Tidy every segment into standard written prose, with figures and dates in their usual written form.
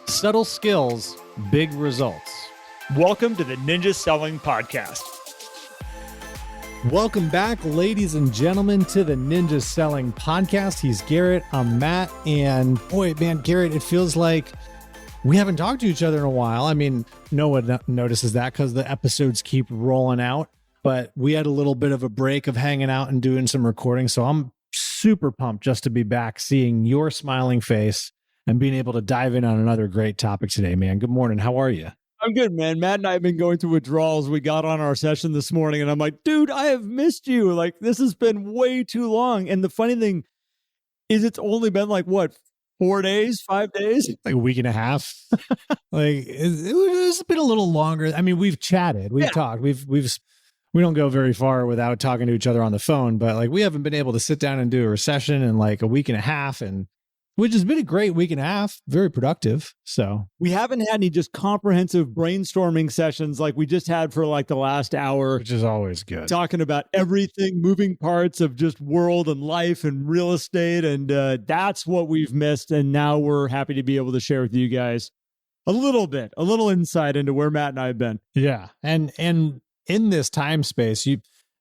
Subtle skills, big results. Welcome to the Ninja Selling Podcast. Welcome back, ladies and gentlemen, to the Ninja Selling Podcast. He's Garrett, I'm Matt, and boy, man, Garrett, it feels like we haven't talked to each other in a while. I mean, no one notices that because the episodes keep rolling out, but we had a little bit of a break of hanging out and doing some recording, so I'm super pumped just to be back, seeing your smiling face and being able to dive in on another great topic today, man. Good morning. How are you? I'm good, man. Matt and I have been going through withdrawals. We got on our session this morning and I'm like, dude, I have missed you. Like, this has been way too long. And the funny thing is it's only been like, what, 4 days, 5 days? Like a week and a half. It's been a little longer. I mean, we've chatted, we've talked, we don't go very far without talking to each other on the phone, but like we haven't been able to sit down and do a session in like a week and a half, and which has been a great week and a half, very productive. So we haven't had any just comprehensive brainstorming sessions like we just had for like the last hour, which is always good. Talking about everything, moving parts of just world and life and real estate. And that's what we've missed. And now we're happy to be able to share with you guys a little insight into where Matt and I have been. Yeah. And in this time space,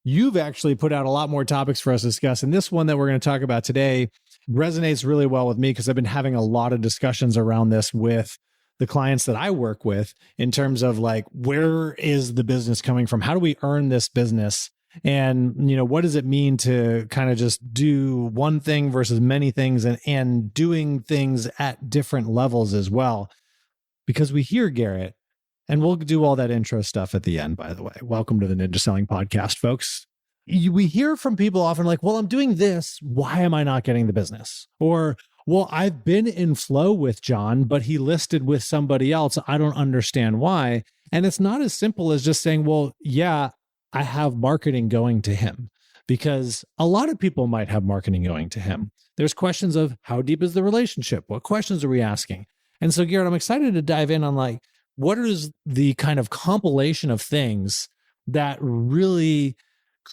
you've actually put out a lot more topics for us to discuss. And this one that we're going to talk about today resonates really well with me because I've been having a lot of discussions around this with the clients that I work with in terms of like, where is the business coming from? How do we earn this business? And, you know, what does it mean to kind of just do one thing versus many things and doing things at different levels as well? Because we hear, Garrett, and we'll do all that intro stuff at the end, by the way. Welcome to the Ninja Selling Podcast, folks. We hear from people often like, well, I'm doing this. Why am I not getting the business? Or, well, I've been in flow with John, but he listed with somebody else. I don't understand why. And it's not as simple as just saying, well, yeah, I have marketing going to him, because a lot of people might have marketing going to him. There's questions of how deep is the relationship? What questions are we asking? And so, Garrett, I'm excited to dive in on like, what is the kind of compilation of things that really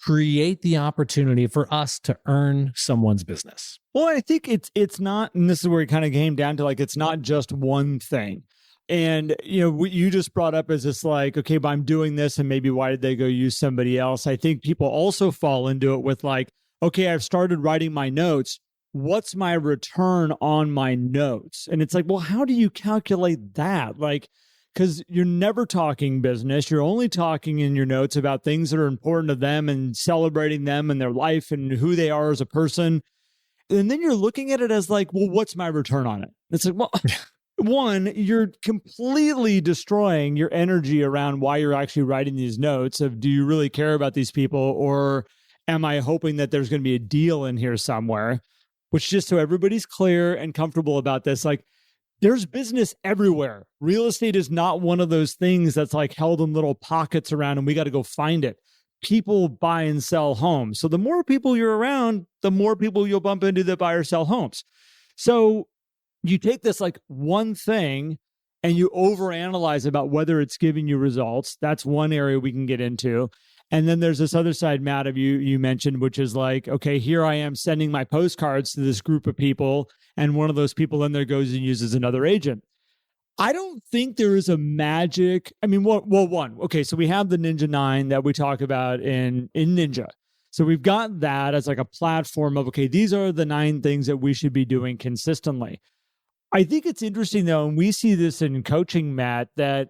create the opportunity for us to earn someone's business? Well, I think it's not, and this is where it kind of came down to like, it's not just one thing. And, you know, what you just brought up is this like, okay, but I'm doing this and maybe why did they go use somebody else? I think people also fall into it with like, okay, I've started writing my notes. What's my return on my notes? And it's like, well, how do you calculate that? Like, because you're never talking business. You're only talking in your notes about things that are important to them and celebrating them and their life and who they are as a person. And then you're looking at it as like, well, what's my return on it? It's like, well, one, you're completely destroying your energy around why you're actually writing these notes of, do you really care about these people? Or am I hoping that there's going to be a deal in here somewhere? Which, just so everybody's clear and comfortable about this, like, there's business everywhere. Real estate is not one of those things that's like held in little pockets around and we got to go find it. People buy and sell homes. So the more people you're around, the more people you'll bump into that buy or sell homes. So you take this like one thing and you overanalyze about whether it's giving you results. That's one area we can get into. And then there's this other side, Matt, of you mentioned, which is like, okay, here I am sending my postcards to this group of people, and one of those people in there goes and uses another agent. I don't think there is a magic. I mean, one, okay, so we have the Ninja 9 that we talk about in Ninja. So we've got that as like a platform of, okay, these are the 9 things that we should be doing consistently. I think it's interesting, though, and we see this in coaching, Matt, that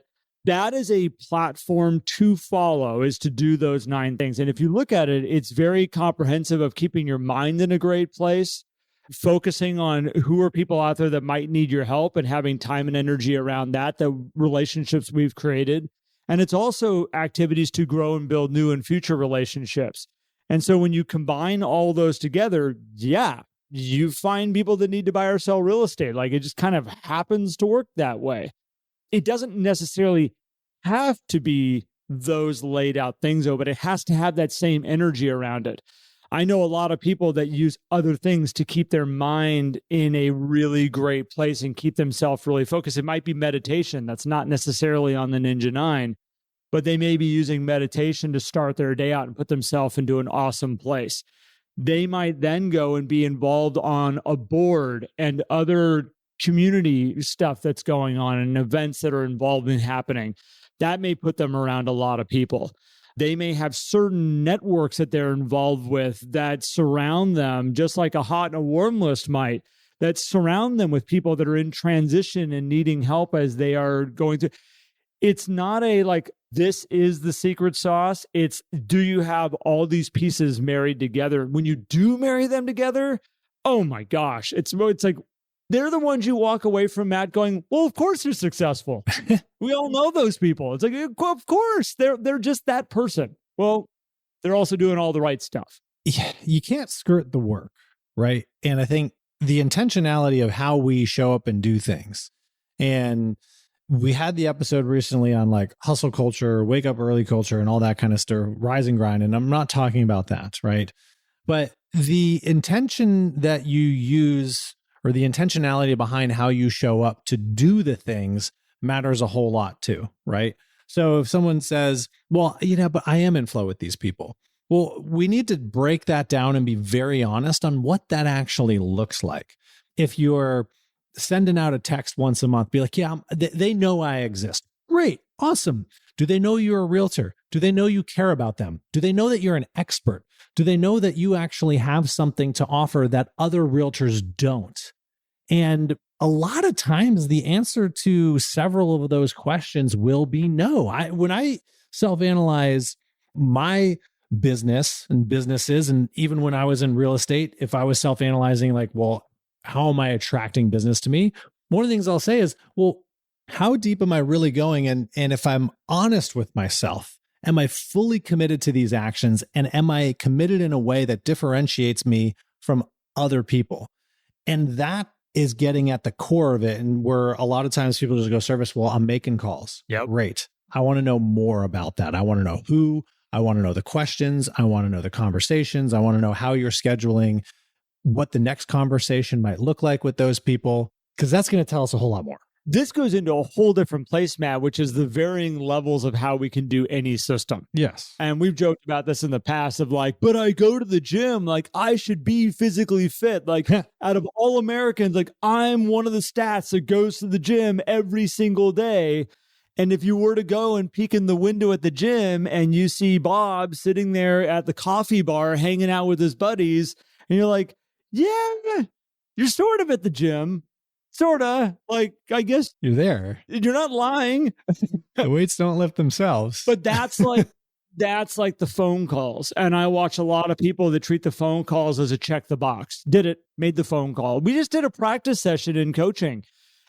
is a platform to follow, is to do those 9 things. And if you look at it, it's very comprehensive of keeping your mind in a great place, focusing on who are people out there that might need your help and having time and energy around that, the relationships we've created. And it's also activities to grow and build new and future relationships. And so when you combine all those together, yeah, you find people that need to buy or sell real estate. Like, it just kind of happens to work that way. It doesn't necessarily have to be those laid out things, though, but it has to have that same energy around it. I know a lot of people that use other things to keep their mind in a really great place and keep themselves really focused. It might be meditation. That's not necessarily on the Ninja 9, but they may be using meditation to start their day out and put themselves into an awesome place. They might then go and be involved on a board and other community stuff that's going on and events that are involved in happening. That may put them around a lot of people. They may have certain networks that they're involved with that surround them, just like a hot and a warm list might, that surround them with people that are in transition and needing help as they are going through. It's not a like, this is the secret sauce. It's, do you have all these pieces married together? When you do marry them together, oh my gosh, it's like, they're the ones you walk away from, Matt, going, well, of course they're successful. We all know those people. It's like, of course, they're just that person. Well, they're also doing all the right stuff. Yeah, you can't skirt the work, right? And I think the intentionality of how we show up and do things. And we had the episode recently on like hustle culture, wake up early culture, and all that kind of stuff, rise and grind. And I'm not talking about that, right? But the intention that you use, or the intentionality behind how you show up to do the things, matters a whole lot too, right? So if someone says, well, but I am in flow with these people. Well, we need to break that down and be very honest on what that actually looks like. If you're sending out a text once a month, be like, yeah, they know I exist. Great. Awesome. Do they know you're a realtor? Do they know you care about them? Do they know that you're an expert? Do they know that you actually have something to offer that other realtors don't? And a lot of times the answer to several of those questions will be no. When I self-analyze my business and businesses, and even when I was in real estate, if I was self-analyzing like, well, how am I attracting business to me? One of the things I'll say is, well, how deep am I really going? And if I'm honest with myself, am I fully committed to these actions? And am I committed in a way that differentiates me from other people? And that is getting at the core of it. And where a lot of times people just go service, well, I'm making calls. Yep. Great. I want to know more about that. I want to know who, I want to know the questions. I want to know the conversations. I want to know how you're scheduling, what the next conversation might look like with those people, because that's going to tell us a whole lot more. This goes into a whole different place, Matt, which is the varying levels of how we can do any system. Yes. And we've joked about this in the past of like, but I go to the gym, like I should be physically fit. Like out of all Americans, like I'm one of the stats that goes to the gym every single day. And if you were to go and peek in the window at the gym and you see Bob sitting there at the coffee bar hanging out with his buddies, and you're like, yeah, you're sort of at the gym. Sort of, like, I guess you're there. You're not lying. The weights don't lift themselves. But that's like the phone calls. And I watch a lot of people that treat the phone calls as a check the box. Did it, made the phone call. We just did a practice session in coaching.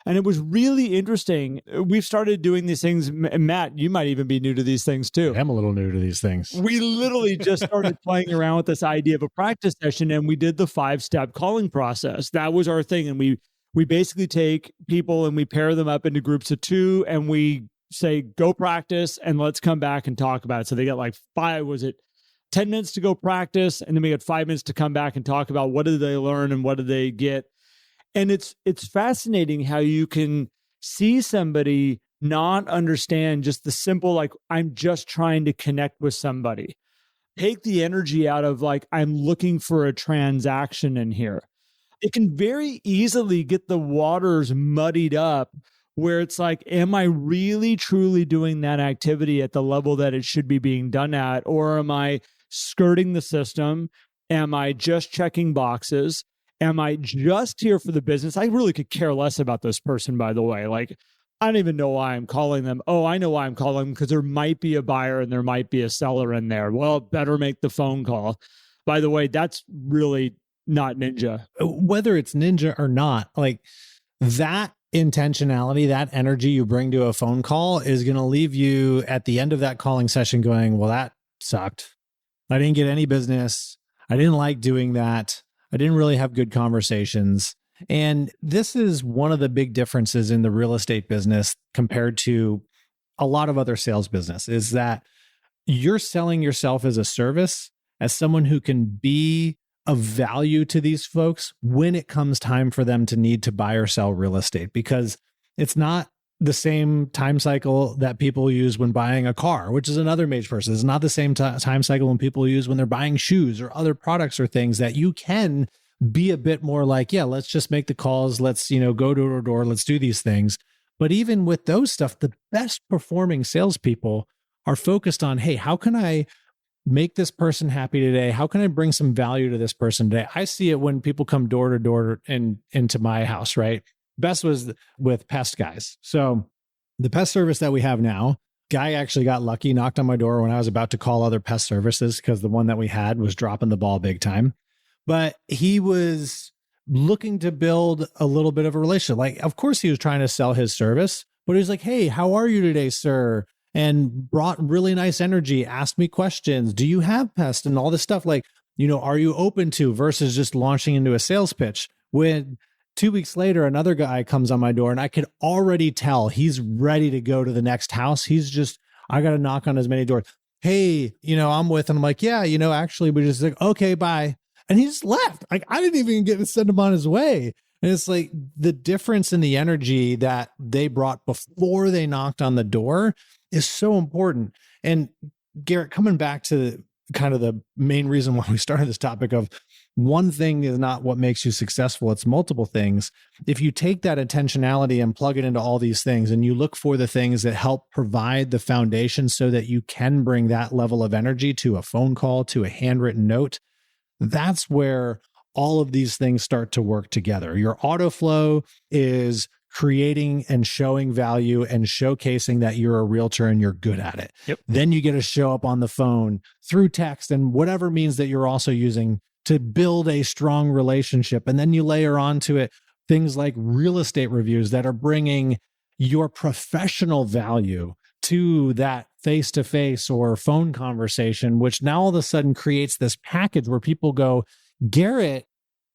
And it was really interesting. We've started doing these things. Matt, you might even be new to these things too. I'm a little new to these things. We literally just started playing around with this idea of a practice session, and we did the 5-step calling process. That was our thing. And we basically take people and we pair them up into groups of 2, and we say, go practice and let's come back and talk about it. So they got like 10 minutes to go practice. And then we got 5 minutes to come back and talk about what did they learn and what did they get. And it's fascinating how you can see somebody not understand just the simple, like, I'm just trying to connect with somebody. Take the energy out of like, I'm looking for a transaction in here. It can very easily get the waters muddied up where it's like, am I really truly doing that activity at the level that it should be being done at? Or am I skirting the system? Am I just checking boxes? Am I just here for the business? I really could care less about this person, by the way. Like, I don't even know why I'm calling them. Oh, I know why I'm calling them, because there might be a buyer and there might be a seller in there. Well, better make the phone call. By the way, that's really not ninja. Whether it's ninja or not, like that intentionality, that energy you bring to a phone call is going to leave you at the end of that calling session going, well, that sucked. I didn't get any business. I didn't like doing that. I didn't really have good conversations. And this is one of the big differences in the real estate business compared to a lot of other sales business, is that you're selling yourself as a service, as someone who can be of value to these folks when it comes time for them to need to buy or sell real estate, because it's not the same time cycle that people use when buying a car, which is another major person. It's not the same time cycle when people use when they're buying shoes or other products or things that you can be a bit more like, yeah, let's just make the calls. Let's, go door to door. Let's do these things. But even with those stuff, the best performing salespeople are focused on, hey, how can I make this person happy today? How can I bring some value to this person today? I see it when people come door to door and into my house, right? Best was with pest guys. So the pest service that we have now, guy actually got lucky, knocked on my door when I was about to call other pest services because the one that we had was dropping the ball big time. But he was looking to build a little bit of a relationship. Like, of course, he was trying to sell his service, but he was like, hey, how are you today, sir? And brought really nice energy, asked me questions. Do you have pests and all this stuff? Like, are you open to, versus just launching into a sales pitch? When 2 weeks later, another guy comes on my door and I could already tell he's ready to go to the next house. I got to knock on as many doors. Hey, I'm with, and I'm like, yeah, actually, we just like, okay, bye. And he just left. Like, I didn't even get to send him on his way. And it's like the difference in the energy that they brought before they knocked on the door is so important. And Garrett, coming back to kind of the main reason why we started this topic of one thing is not what makes you successful, it's multiple things. If you take that intentionality and plug it into all these things and you look for the things that help provide the foundation so that you can bring that level of energy to a phone call, to a handwritten note, that's where all of these things start to work together. Your auto flow is creating and showing value and showcasing that you're a realtor and you're good at it. Yep. Then you get to show up on the phone through text and whatever means that you're also using to build a strong relationship. And then you layer onto it things like real estate reviews that are bringing your professional value to that face-to-face or phone conversation, which now all of a sudden creates this package where people go, Garrett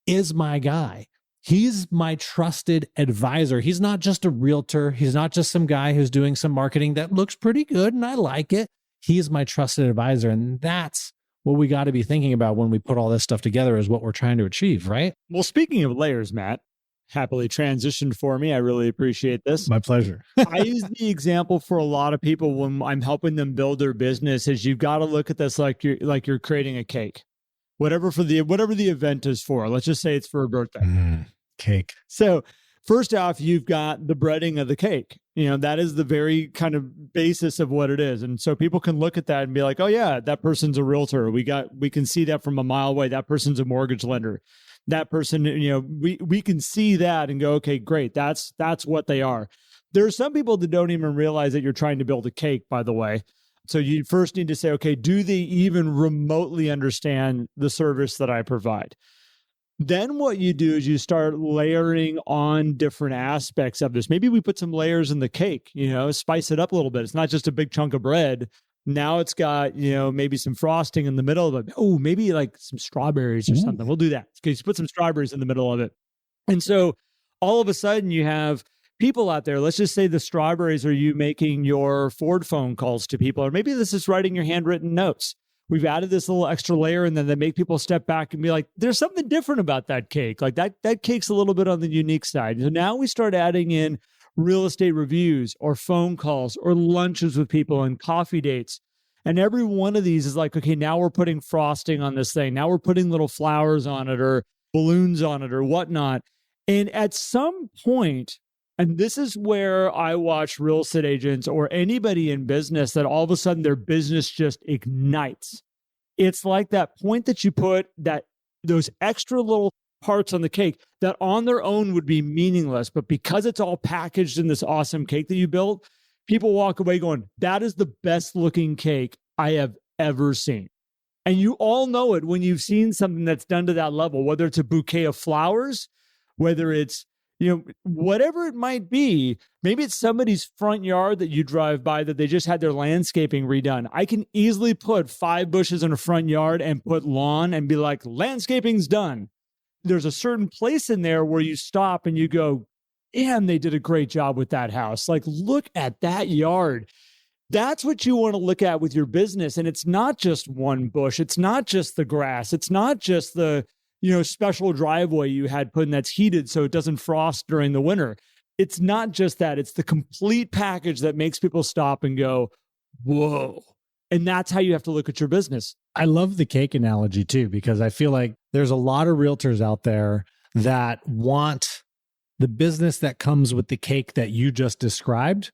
is my guy. He's my trusted advisor. He's not just a realtor. He's not just some guy who's doing some marketing that looks pretty good and I like it. He's my trusted advisor. And that's what we got to be thinking about when we put all this stuff together, is what we're trying to achieve, right? Well, speaking of layers, Matt, happily transitioned for me. I really appreciate this. My pleasure. I use the example for a lot of people when I'm helping them build their business is you've got to look at this like you're creating a cake. Whatever the event is for. Let's just say it's for a birthday. Cake. So first off, you've got the breading of the cake. That is the very kind of basis of what it is. And so people can look at that and be like, oh yeah, that person's a realtor. We can see that from a mile away. That person's a mortgage lender. That person, we can see that and go, okay, great. That's what they are. There are some people that don't even realize that you're trying to build a cake, by the way. So you first need to say, okay, do they even remotely understand the service that I provide? Then what you do is you start layering on different aspects of this. Maybe we put some layers in the cake, spice it up a little bit. It's not just a big chunk of bread. Now it's got, maybe some frosting in the middle of it. Oh, maybe like some strawberries or something. We'll do that. Okay, so put some strawberries in the middle of it. And so all of a sudden you have people out there. Let's just say the strawberries are you making your Ford phone calls to people, or maybe this is writing your handwritten notes. We've added this little extra layer, and then they make people step back and be like, there's something different about that cake. Like that cake's a little bit on the unique side. So now we start adding in real estate reviews or phone calls or lunches with people and coffee dates. And every one of these is like, okay, now we're putting frosting on this thing. Now we're putting little flowers on it or balloons on it or whatnot. And at some point, and this is where I watch real estate agents or anybody in business that all of a sudden their business just ignites. It's like that point that you put those extra little parts on the cake that on their own would be meaningless, but because it's all packaged in this awesome cake that you built, people walk away going, that is the best looking cake I have ever seen. And you all know it when you've seen something that's done to that level, whether it's a bouquet of flowers, whether it's, whatever it might be. Maybe it's somebody's front yard that you drive by that they just had their landscaping redone. I can easily put 5 bushes in a front yard and put lawn and be like, landscaping's done. There's a certain place in there where you stop and you go, damn, they did a great job with that house. Like, look at that yard. That's what you want to look at with your business. And it's not just one bush. It's not just the grass. It's not just the, special driveway you had put in that's heated so it doesn't frost during the winter. It's not just that. It's the complete package that makes people stop and go, whoa. And that's how you have to look at your business. I love the cake analogy too, because I feel like there's a lot of realtors out there that want the business that comes with the cake that you just described,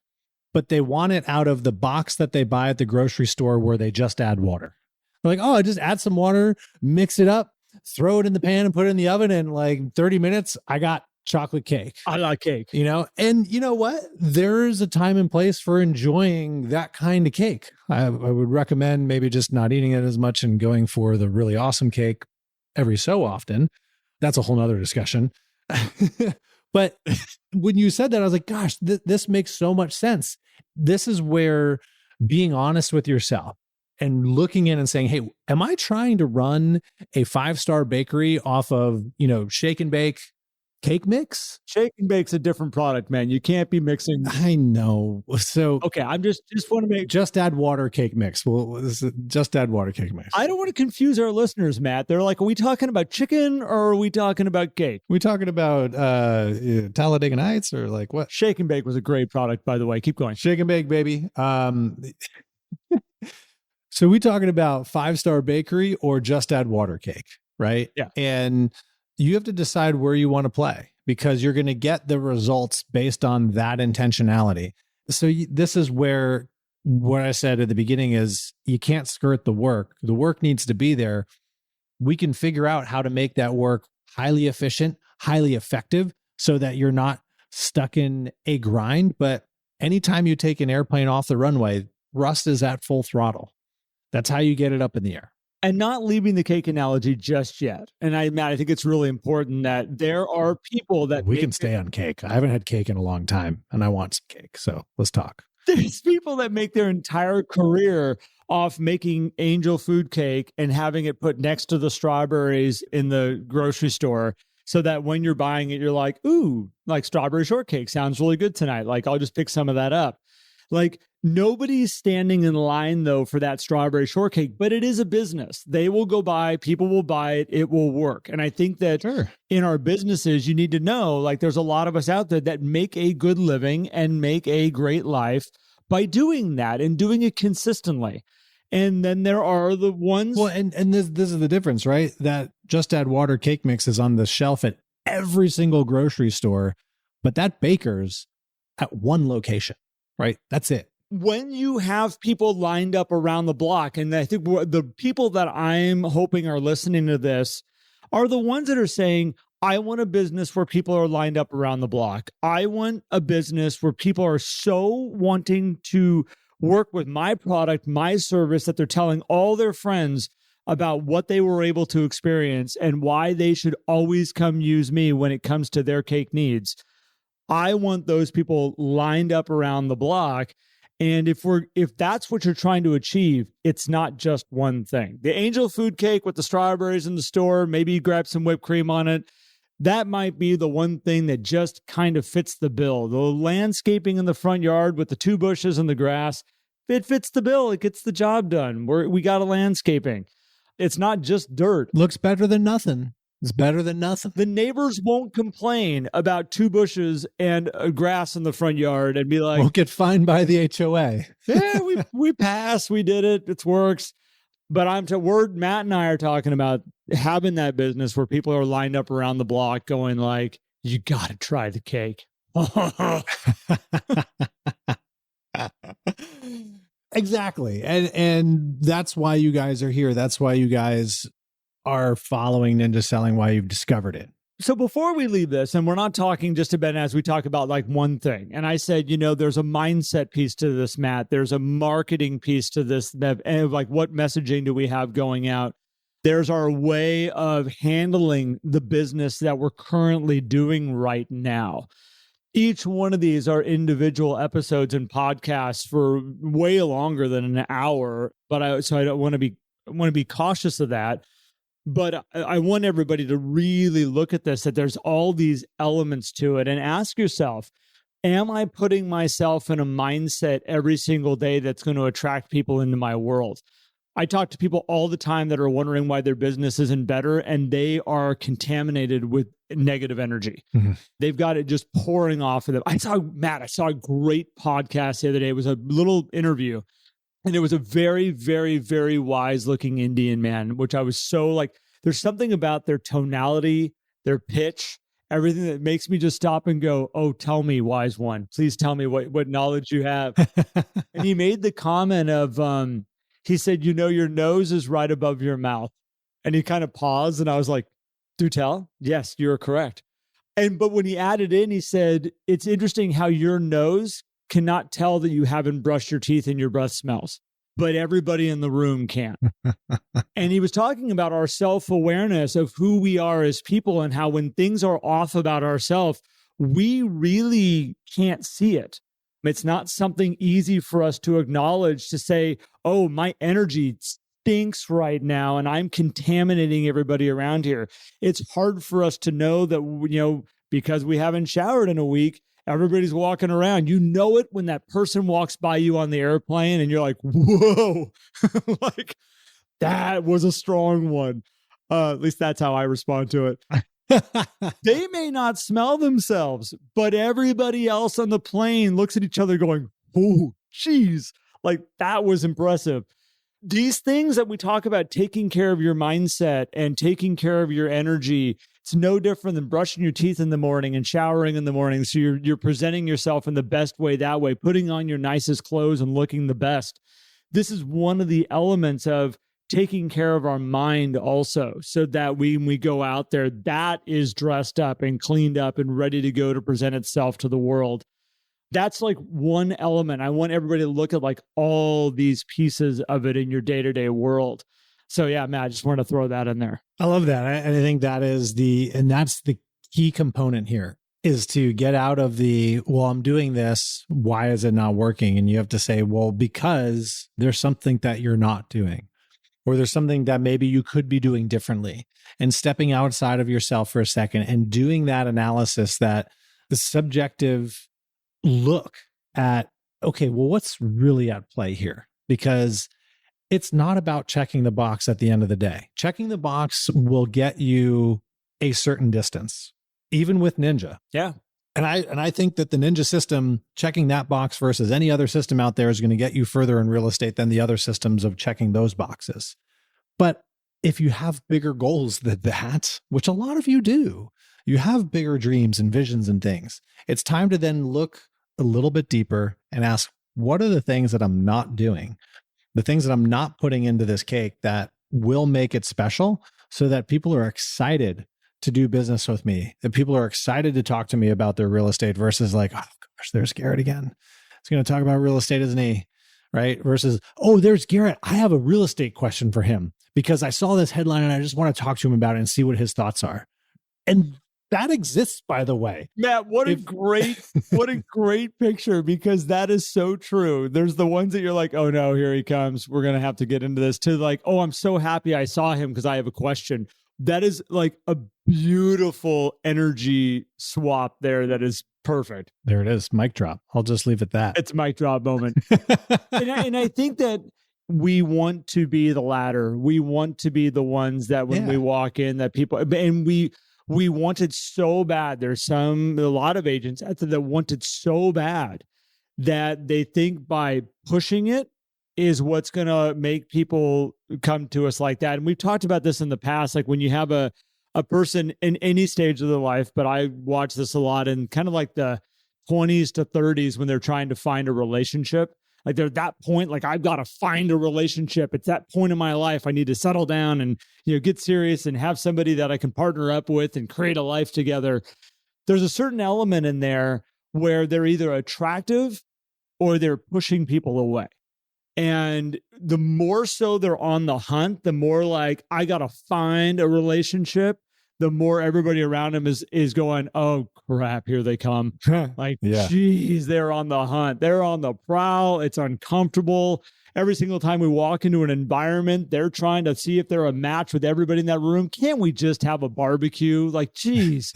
but they want it out of the box that they buy at the grocery store where they just add water. They're like, oh, I just add some water, mix it up, throw it in the pan and put it in the oven. And like 30 minutes, I got chocolate cake. I like cake. And you know what? There's a time and place for enjoying that kind of cake. I would recommend maybe just not eating it as much and going for the really awesome cake every so often. That's a whole nother discussion. But when you said that, I was like, gosh, this makes so much sense. This is where being honest with yourself and looking in and saying, hey, am I trying to run a 5-star bakery off of, shake and bake cake mix? Shake and bake's a different product, man. You can't be mixing. I know. So okay, I'm just want to make just add water cake mix. Well, just add water cake mix. I don't want to confuse our listeners, Matt. They're like, are we talking about chicken or are we talking about cake? We talking about Talladega Nights or like what? Shake and bake was a great product, by the way. Keep going. Shake and bake, baby. So we talking about 5-star bakery or just add water cake, right? Yeah. And you have to decide where you want to play because you're going to get the results based on that intentionality. So this is where what I said at the beginning is you can't skirt the work. The work needs to be there. We can figure out how to make that work highly efficient, highly effective so that you're not stuck in a grind. But anytime you take an airplane off the runway, thrust is at full throttle. That's how you get it up in the air. And not leaving the cake analogy just yet. And Matt, I think it's really important that there are people that we can stay on cake. I haven't had cake in a long time and I want some cake. So let's talk. There's people that make their entire career off making angel food cake and having it put next to the strawberries in the grocery store so that when you're buying it, you're like, ooh, like strawberry shortcake sounds really good tonight. Like I'll just pick some of that up. Like nobody's standing in line though for that strawberry shortcake, but it is a business. They will go buy, people will buy it, it will work. And I think that in our businesses, you need to know, like there's a lot of us out there that make a good living and make a great life by doing that and doing it consistently. And then there are the ones. Well, and this is the difference, right? That just add water cake mix is on the shelf at every single grocery store, but that baker's at one location. Right? That's it. When you have people lined up around the block, and I think the people that I'm hoping are listening to this are the ones that are saying, I want a business where people are lined up around the block. I want a business where people are so wanting to work with my product, my service, that they're telling all their friends about what they were able to experience and why they should always come use me when it comes to their cake needs. I want those people lined up around the block. And if that's what you're trying to achieve, it's not just one thing. The angel food cake with the strawberries in the store, maybe you grab some whipped cream on it. That might be the one thing that just kind of fits the bill. The landscaping in the front yard with the 2 bushes and the grass, it fits the bill. It gets the job done. We got a landscaping. It's not just dirt. Looks better than nothing. It's better than nothing. The neighbors won't complain about 2 bushes and grass in the front yard and be like, won't get fined by the HOA. Yeah, we passed. We did it. It works. But Matt and I are talking about having that business where people are lined up around the block going like, you got to try the cake. Exactly. And that's why you guys are here. That's why you guys are following Ninja Selling, why you've discovered it. So before we leave this, and we're not talking just about as we talk about like one thing. And I said, there's a mindset piece to this, Matt. There's a marketing piece to this. And like, what messaging do we have going out? There's our way of handling the business that we're currently doing right now. Each one of these are individual episodes and podcasts for way longer than an hour. But I don't want to be cautious of that. But I want everybody to really look at this, that there's all these elements to it, and ask yourself, am I putting myself in a mindset every single day that's going to attract people into my world? I talk to people all the time that are wondering why their business isn't better, and they are contaminated with negative energy. Mm-hmm. They've got it just pouring off of them. I saw a great podcast the other day. It was a little interview. And it was a very, very, very wise looking Indian man, which I was so like, there's something about their tonality, their pitch, everything that makes me just stop and go, oh, tell me, wise one. Please tell me what knowledge you have. And he made the comment of, he said, your nose is right above your mouth. And he kind of paused and I was like, do tell? Yes, you're correct. But when he added in, he said, it's interesting how your nose cannot tell that you haven't brushed your teeth and your breath smells, but everybody in the room can. And he was talking about our self-awareness of who we are as people and how when things are off about ourselves, we really can't see it. It's not something easy for us to acknowledge, to say, oh, my energy stinks right now and I'm contaminating everybody around here. It's hard for us to know that, because we haven't showered in a week, everybody's walking around. You know it when that person walks by you on the airplane and you're like, whoa, like that was a strong one. At least that's how I respond to it. They may not smell themselves, but everybody else on the plane looks at each other going, oh, geez, like that was impressive. These things that we talk about, taking care of your mindset and taking care of your energy, it's no different than brushing your teeth in the morning and showering in the morning. So you're presenting yourself in the best way that way, putting on your nicest clothes and looking the best. This is one of the elements of taking care of our mind also, so that when we go out there, that is dressed up and cleaned up and ready to go to present itself to the world. That's like one element. I want everybody to look at like all these pieces of it in your day-to-day world. So yeah, Matt, I just want to throw that in there. I love that. And I think that's the key component here, is to get out of well, I'm doing this, why is it not working? And you have to say, well, because there's something that you're not doing, or there's something that maybe you could be doing differently, and stepping outside of yourself for a second and doing that analysis, that the subjective look at, okay, well, what's really at play here? Because it's not about checking the box at the end of the day. Checking the box will get you a certain distance, even with Ninja. Yeah. And I think that the Ninja system, checking that box versus any other system out there, is going to get you further in real estate than the other systems of checking those boxes. But if you have bigger goals than that, which a lot of you do, you have bigger dreams and visions and things, it's time to then look a little bit deeper and ask, what are the things that I'm not doing? The things that I'm not putting into this cake that will make it special, so that people are excited to do business with me, that people are excited to talk to me about their real estate, versus like, oh gosh, there's Garrett again. He's going to talk about real estate, isn't he? Right? Versus, oh, there's Garrett. I have a real estate question for him because I saw this headline and I just want to talk to him about it and see what his thoughts are. And that exists, by the way. Matt, what a great picture, because that is so true. There's the ones that you're like, oh no, here he comes. We're going to have to get into this, to like, oh, I'm so happy I saw him because I have a question. That is like a beautiful energy swap there. That is perfect. There it is. Mic drop. I'll just leave it that. It's a mic drop moment. and I think that we want to be the latter. We want to be the ones that when we walk in, that people, and we want it so bad. There's a lot of agents out there that want it so bad that they think by pushing it is what's going to make people come to us like that. And we've talked about this in the past, like when you have a person in any stage of their life, but I watch this a lot in kind of like the 20s to 30s when they're trying to find a relationship. Like they're at that point, like I've got to find a relationship. It's that point in my life. I need to settle down and, get serious and have somebody that I can partner up with and create a life together. There's a certain element in there where they're either attractive or they're pushing people away. And the more so they're on the hunt, the more like, I got to find a relationship, the more everybody around them is going, oh crap, here they come. Like, geez, they're on the hunt. They're on the prowl. It's uncomfortable. Every single time we walk into an environment, they're trying to see if they're a match with everybody in that room. Can't we just have a barbecue? Like, geez.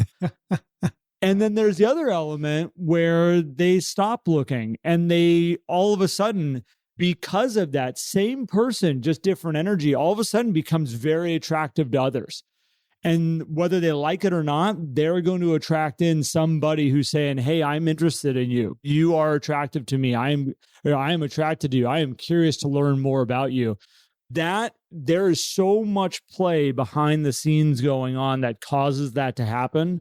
And then there's the other element where they stop looking and they all of a sudden, because of that same person, just different energy, all of a sudden becomes very attractive to others. And whether they like it or not, they're going to attract in somebody who's saying, hey, I'm interested in you. You are attractive to me. I am attracted to you. I am curious to learn more about you. That there is so much play behind the scenes going on that causes that to happen.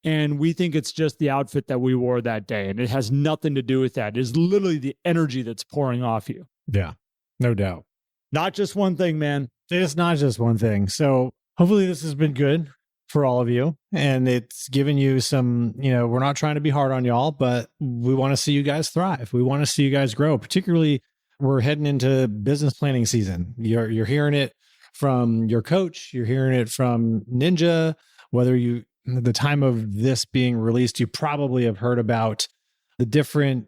And we think it's just the outfit that we wore that day. And it has nothing to do with that. It is literally the energy that's pouring off you. Yeah, no doubt. Not just one thing, man. It's not just one thing. So hopefully this has been good for all of you. And it's given you some, we're not trying to be hard on y'all, but we want to see you guys thrive. We want to see you guys grow. Particularly, we're heading into business planning season. You're hearing it from your coach. You're hearing it from Ninja. The time of this being released, you probably have heard about the different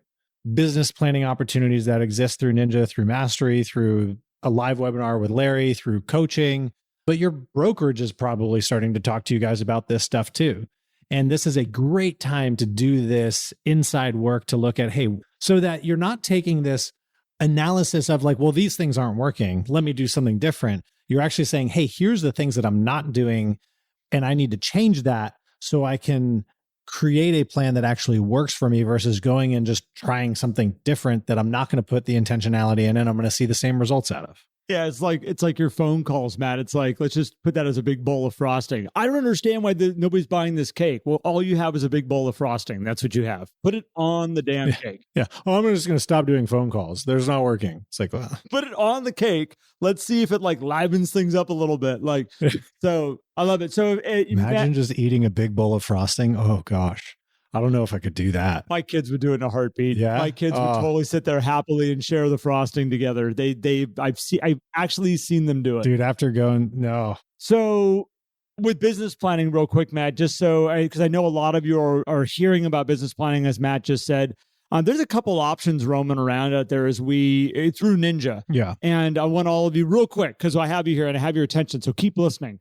business planning opportunities that exist through Ninja, through Mastery, through a live webinar with Larry, through coaching. But your brokerage is probably starting to talk to you guys about this stuff too. And this is a great time to do this inside work to look at, hey, so that you're not taking this analysis of like, well, these things aren't working. Let me do something different. You're actually saying, hey, here's the things that I'm not doing, and I need to change that so I can create a plan that actually works for me versus going and just trying something different that I'm not going to put the intentionality in and I'm going to see the same results out of. Yeah, it's like your phone calls, Matt. It's like, let's just put that as a big bowl of frosting. I don't understand why nobody's buying this cake. Well, all you have is a big bowl of frosting. That's what you have. Put it on the damn cake. Yeah. Oh, I'm just going to stop doing phone calls. There's not working. It's like, well. Put it on the cake. Let's see if it like livens things up a little bit. Like, so I love it. So imagine just eating a big bowl of frosting. Oh gosh. I don't know if I could do that. My kids would do it in a heartbeat. Yeah? My kids would totally sit there happily and share the frosting together. I've actually seen them do it. Dude, after going, no. So with business planning, real quick, Matt, just so, because I know a lot of you are hearing about business planning, as Matt just said. There's a couple options roaming around out there through Ninja. Yeah. And I want all of you real quick, because I have you here and I have your attention. So keep listening.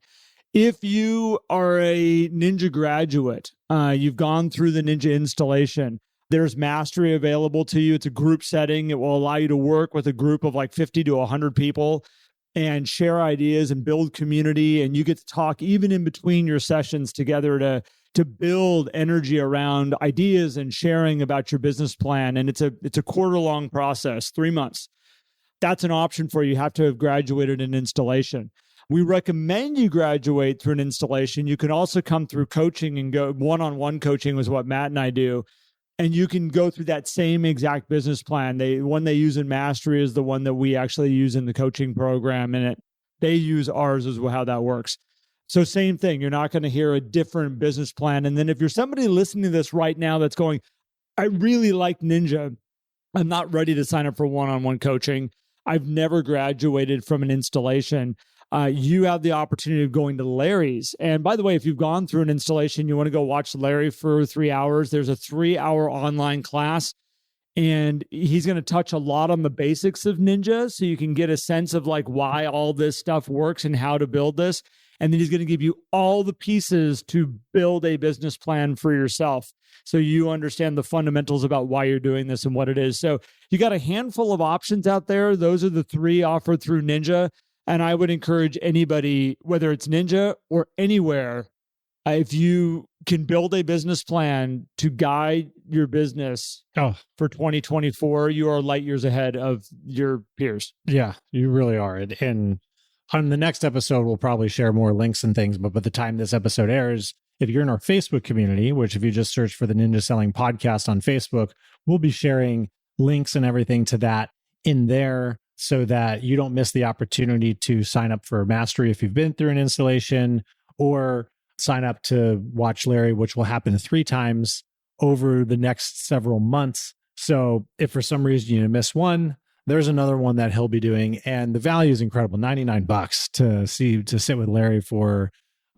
If you are a Ninja graduate, you've gone through the Ninja installation, there's Mastery available to you. It's a group setting. It will allow you to work with a group of like 50 to 100 people and share ideas and build community. And you get to talk even in between your sessions together to build energy around ideas and sharing about your business plan. And it's a quarter-long process, 3 months. That's an option for you. You have to have graduated in installation. We recommend you graduate through an installation. You can also come through coaching and go one-on-one coaching was what Matt and I do. And you can go through that same exact business plan. The one they use in Mastery is the one that we actually use in the coaching program. And they use ours as how that works. So same thing. You're not going to hear a different business plan. And then if you're somebody listening to this right now that's going, I really like Ninja. I'm not ready to sign up for one-on-one coaching. I've never graduated from an installation. You have the opportunity of going to Larry's. And by the way, if you've gone through an installation, you want to go watch Larry for 3 hours, there's a 3-hour online class. And he's going to touch a lot on the basics of Ninja so you can get a sense of like why all this stuff works and how to build this. And then he's going to give you all the pieces to build a business plan for yourself. So you understand the fundamentals about why you're doing this and what it is. So you got a handful of options out there. Those are the 3 offered through Ninja. And I would encourage anybody, whether it's Ninja or anywhere, if you can build a business plan to guide your business for 2024, you are light years ahead of your peers. Yeah, you really are. And on the next episode, we'll probably share more links and things. But by the time this episode airs, if you're in our Facebook community, which if you just search for the Ninja Selling Podcast on Facebook, we'll be sharing links and everything to that in there, so that you don't miss the opportunity to sign up for Mastery if you've been through an installation, or sign up to watch Larry, which will happen 3 times over the next several months. So if for some reason you miss one, there's another one that he'll be doing. And the value is incredible, $99 to sit with Larry for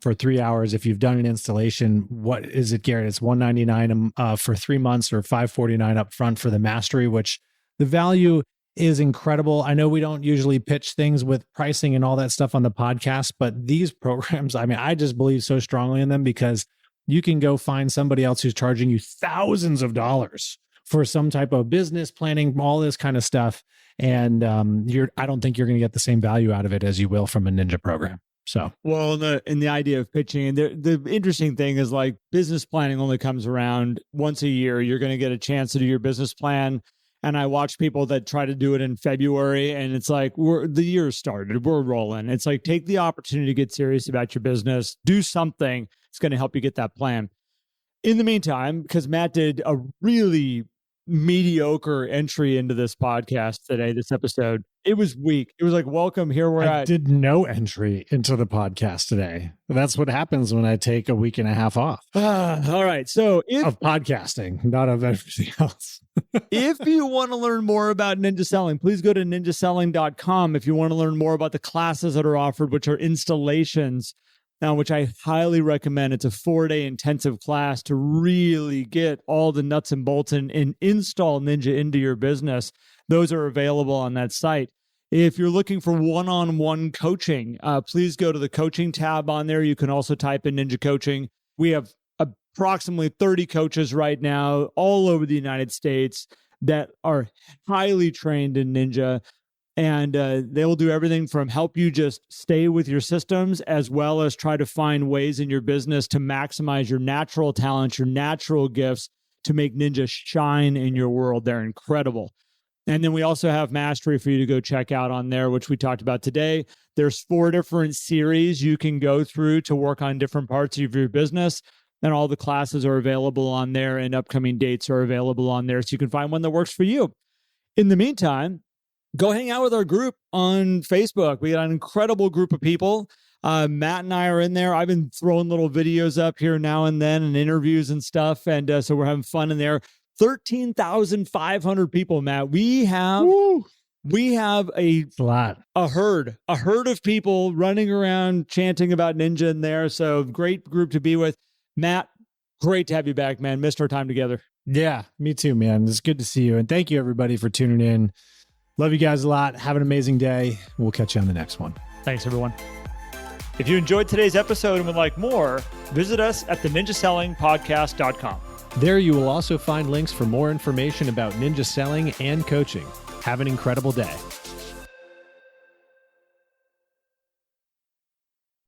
3 hours. If you've done an installation, what is it, Garrett? It's $199 for 3 months, or $549 up front for the Mastery, which the value is incredible. I know we don't usually pitch things with pricing and all that stuff on the podcast, but these programs, I mean, I just believe so strongly in them, because you can go find somebody else who's charging you thousands of dollars for some type of business planning, all this kind of stuff. And I don't think you're going to get the same value out of it as you will from a Ninja program. So, well, in the idea of pitching, and the interesting thing is like business planning only comes around once a year. You're going to get a chance to do your business plan. And I watch people that try to do it in February, and it's like, the year started, we're rolling. It's like, take the opportunity to get serious about your business, do something that's going to help you get that plan. In the meantime, because Matt did a really mediocre entry into this podcast today, this episode, it was weak. It was like, welcome, here we're I at. did no entry into the podcast today. That's what happens when I take a week and a half off. All right. So of podcasting, not of everything else. If you want to learn more about ninja selling, please go to ninjaselling.com. If you want to learn more about the classes that are offered, which are installations, now, which I highly recommend. It's a 4-day intensive class to really get all the nuts and bolts and install Ninja into your business. Those are available on that site. If you're looking for one-on-one coaching, please go to the coaching tab on there. You can also type in Ninja Coaching. We have approximately 30 coaches right now all over the United States that are highly trained in Ninja. And they will do everything from help you just stay with your systems, as well as try to find ways in your business to maximize your natural talents, your natural gifts to make Ninja shine in your world. They're incredible. And then we also have Mastery for you to go check out on there, which we talked about today. There's 4 different series you can go through to work on different parts of your business. And all the classes are available on there, and upcoming dates are available on there, so you can find one that works for you. In the meantime, go hang out with our group on Facebook. We got an incredible group of people. Matt and I are in there. I've been throwing little videos up here now and then and interviews and stuff. And so we're having fun in there. 13,500 people, Matt. We have a herd of people running around chanting about Ninja in there. So great group to be with. Matt, great to have you back, man. Missed our time together. Yeah, me too, man. It's good to see you. And thank you, everybody, for tuning in. Love you guys a lot. Have an amazing day. We'll catch you on the next one. Thanks, everyone. If you enjoyed today's episode and would like more, visit us at theninjasellingpodcast.com. There you will also find links for more information about Ninja selling and coaching. Have an incredible day.